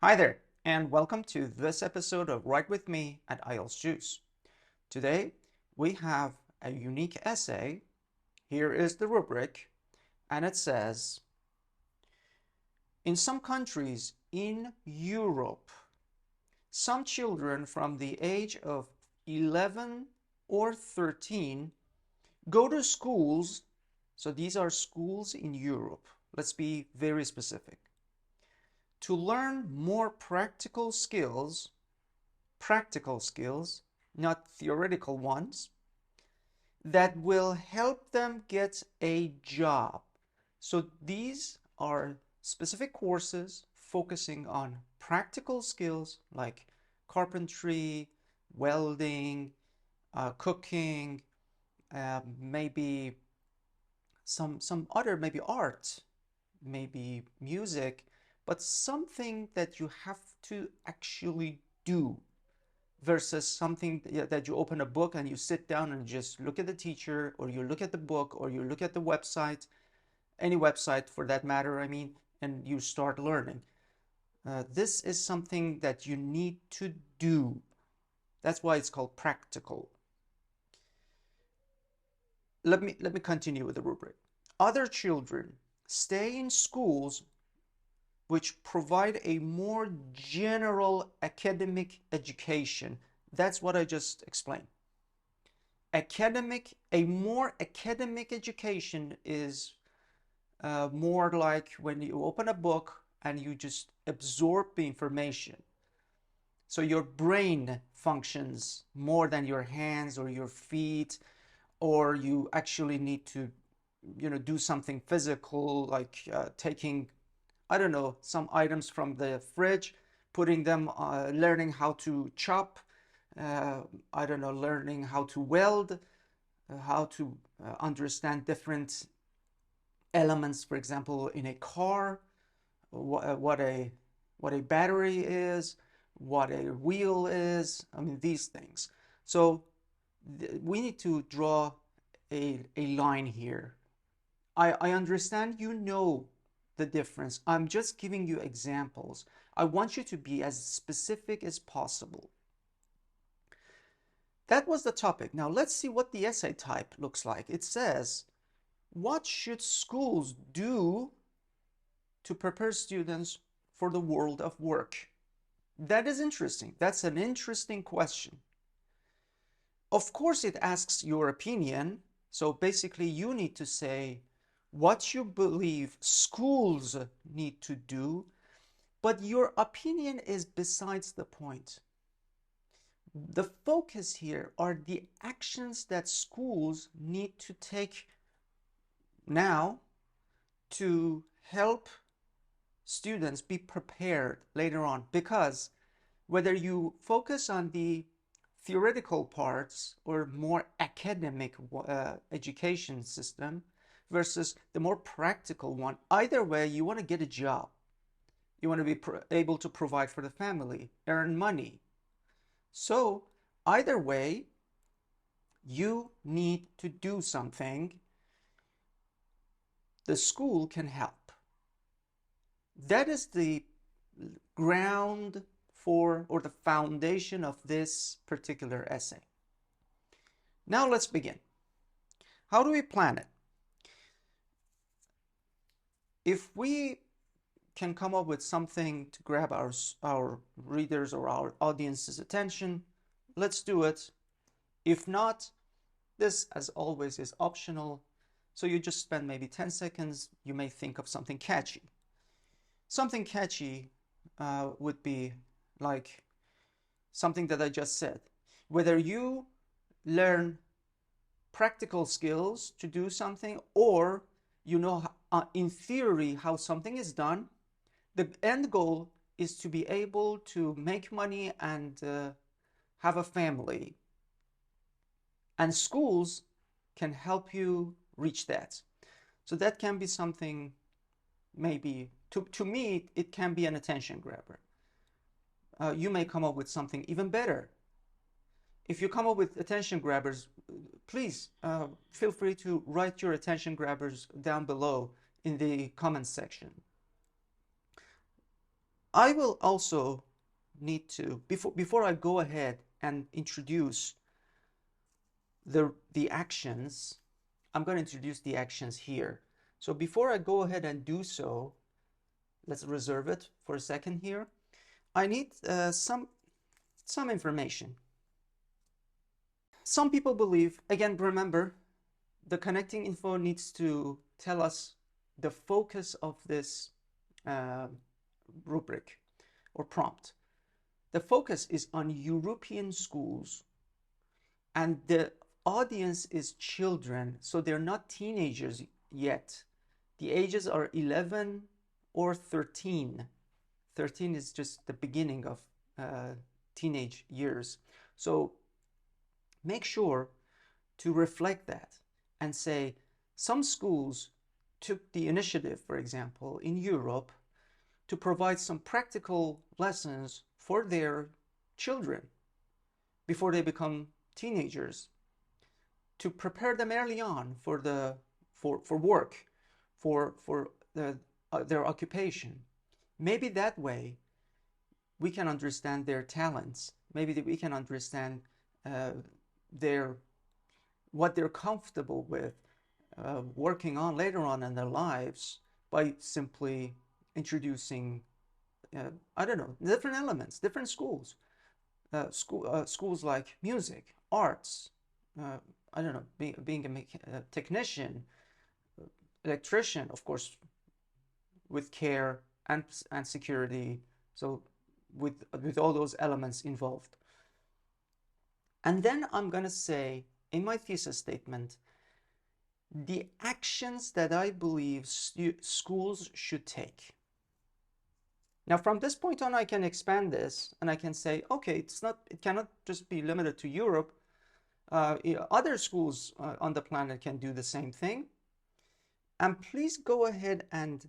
Hi there, and welcome to this episode of Write With Me at IELTS Juice. Today, we have a unique essay. Here is the rubric, and it says, in some countries in Europe, some children from the age of 11 or 13 go to schools. So these are schools in Europe. Let's be very specific. To learn more practical skills, not theoretical ones, that will help them get a job. So these are specific courses focusing on practical skills like carpentry, welding, cooking, maybe some other, maybe art, maybe music, but something that you have to actually do versus something that you open a book and you sit down and just look at the teacher, or you look at the book, or you look at the website, any website for that matter, I mean, and you start learning. This is something that you need to do. That's why it's called practical. Let me continue with the rubric. Other children stay in schools which provide a more general academic education. That's what I just explained. A more academic education is more like when you open a book and you just absorb the information. So your brain functions more than your hands or your feet, or you actually need to, do something physical like taking, I don't know, some items from the fridge, putting them, learning how to chop, I don't know, learning how to weld, how to understand different elements, for example, in a car, what a battery is, what a wheel is. I mean, these things. So we need to draw a line here. I understand you know the difference. I'm just giving you examples. I want you to be as specific as possible. That was the topic. Now let's see what the essay type looks like. It says, what should schools do to prepare students for the world of work? That is interesting. That's an interesting question. Of course, it asks your opinion. So basically, you need to say what you believe schools need to do, but your opinion is besides the point. The focus here are the actions that schools need to take now to help students be prepared later on. Because whether you focus on the theoretical parts or more academic education system versus the more practical one, either way, you want to get a job. You want to be able to provide for the family, earn money. So either way, you need to do something. The school can help. That is the ground for, or the foundation of this particular essay. Now let's begin. How do we plan it? If we can come up with something to grab our readers or our audience's attention, let's do it. If not, this, as always, is optional. So you just spend maybe 10 seconds. You may think of something catchy. Something catchy would be like something that I just said. Whether you learn practical skills to do something, or you know in theory how something is done, the end goal is to be able to make money and have a family. And schools can help you reach that. So that can be something, maybe, to me, it can be an attention grabber. You may come up with something even better. If you come up with attention grabbers, please feel free to write your attention grabbers down below in the comments section. I will also need to, before I go ahead and introduce the actions, I'm going to introduce the actions here. So before I go ahead and do so, let's reserve it for a second here. I need some information. Some people believe, again, remember, the connecting info needs to tell us the focus of this rubric or prompt. The focus is on European schools, and the audience is children, so they're not teenagers yet. The ages are 11 or 13. 13 is just the beginning of teenage years. So make sure to reflect that and say some schools took the initiative, for example, in Europe, to provide some practical lessons for their children before they become teenagers, to prepare them early on for work, for their occupation. Maybe that way we can understand their talents. Maybe we can understand what they're comfortable with working on later on in their lives by simply introducing, I don't know, different elements, different schools. Schools like music, arts, I don't know, being a technician, electrician, of course, with care and security. So with all those elements involved. And then I'm going to say in my thesis statement the actions that I believe schools should take. Now, from this point on, I can expand this and I can say, okay, it cannot just be limited to Europe. Other schools on the planet can do the same thing. And please go ahead and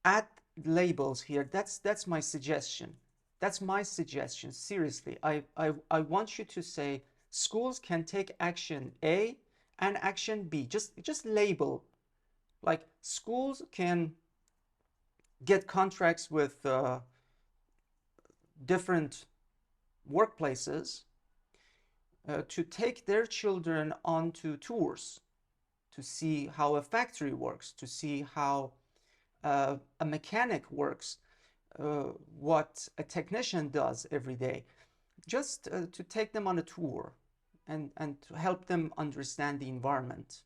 add labels here. That's my suggestion. That's my suggestion. Seriously, I want you to say schools can take action A and action B. Just label. Like schools can get contracts with different workplaces to take their children onto tours, to see how a factory works, to see how a mechanic works, what a technician does every day, just to take them on a tour and to help them understand the environment.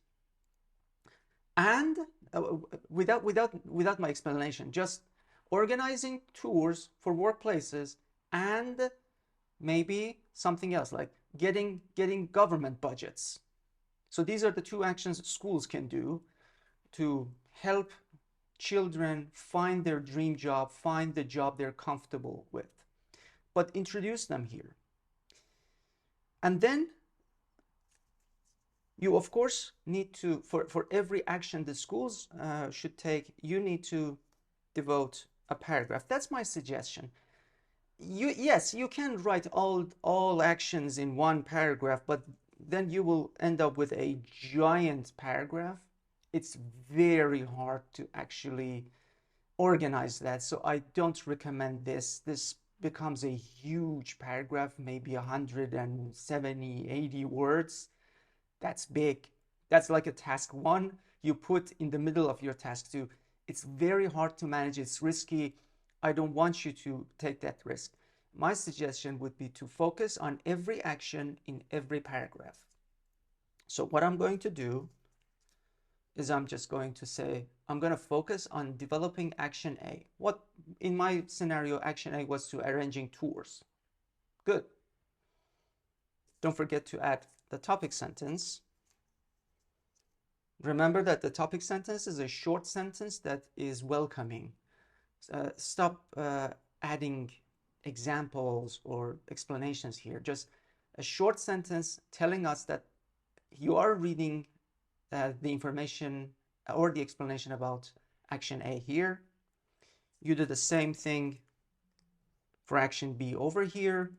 And without my explanation, just organizing tours for workplaces and maybe something else like getting government budgets. So these are the two actions schools can do to help children find their dream job, find the job they're comfortable with, but introduce them here. And then you, of course, need to, for every action the schools should take, you need to devote a paragraph. That's my suggestion. Yes, you can write all actions in one paragraph, but then you will end up with a giant paragraph. It's very hard to actually organize that, so I don't recommend this. This becomes a huge paragraph, maybe 170, 80 words. That's big. That's like a task 1 you put in the middle of your task 2. It's very hard to manage. It's risky. I don't want you to take that risk. My suggestion would be to focus on every action in every paragraph. So what I'm going to do is I'm just going to say, I'm going to focus on developing action A. What, in my scenario, action A was to arranging tours. Good. Don't forget to add the topic sentence. Remember that the topic sentence is a short sentence that is welcoming. Stop adding examples or explanations here. Just a short sentence telling us that you are reading the information or the explanation about action A here. You do the same thing for action B over here.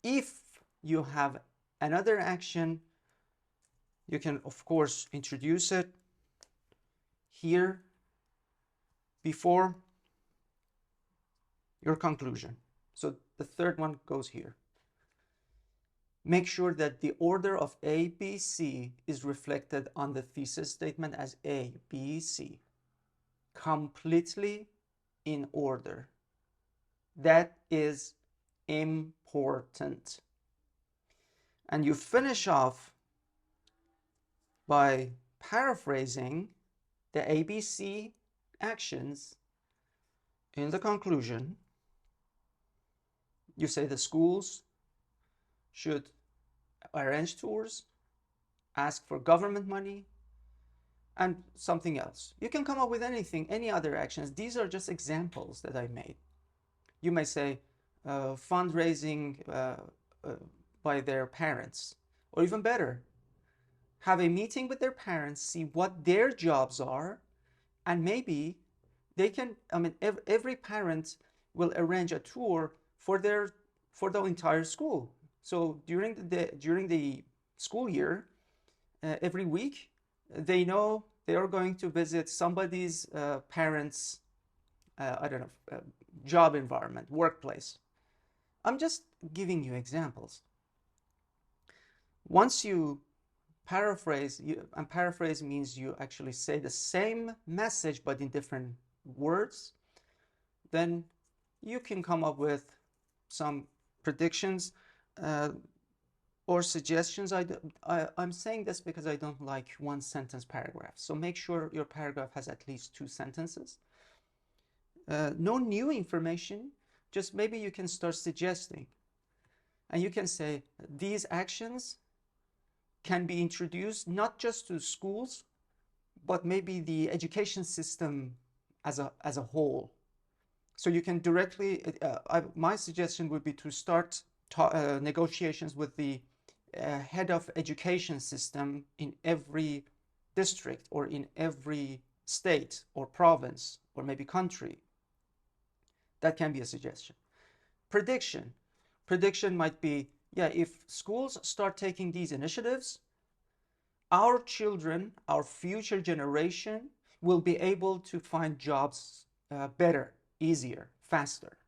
If you have another action, you can, of course, introduce it here before your conclusion. So the third one goes here. Make sure that the order of A, B, C is reflected on the thesis statement as A, B, C. Completely in order. That is important. And you finish off by paraphrasing the ABC actions in the conclusion. You say the schools should arrange tours, ask for government money, and something else. You can come up with anything, any other actions. These are just examples that I made. You may say fundraising by their parents, or even better, have a meeting with their parents, see what their jobs are, and maybe they can, every parent will arrange a tour for the entire school. So during the school year, every week, they know they are going to visit somebody's parents' job environment, workplace. I'm just giving you examples. Once you paraphrase, and paraphrase means you actually say the same message but in different words, then you can come up with some predictions or suggestions. I'm saying this because I don't like one sentence paragraphs. So make sure your paragraph has at least 2 sentences. No new information, just maybe you can start suggesting. And you can say these actions can be introduced not just to schools, but maybe the education system as a whole. So you can directly, my suggestion would be to start negotiations with the head of education system in every district or in every state or province or maybe country. That can be a suggestion. Prediction. Prediction might be, yeah, if schools start taking these initiatives, our children, our future generation will be able to find jobs better, easier, faster.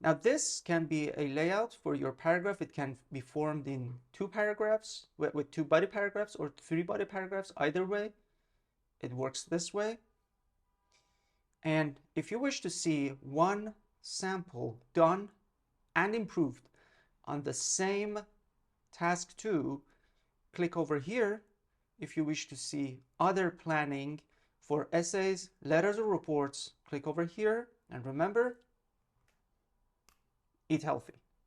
Now this can be a layout for your paragraph. It can be formed in 2 paragraphs with 2 body paragraphs or 3 body paragraphs. Either way, it works this way. And if you wish to see one sample done and improved on the same task 2, click over here. If you wish to see other planning for essays, letters, or reports, click over here. And remember, eat healthy.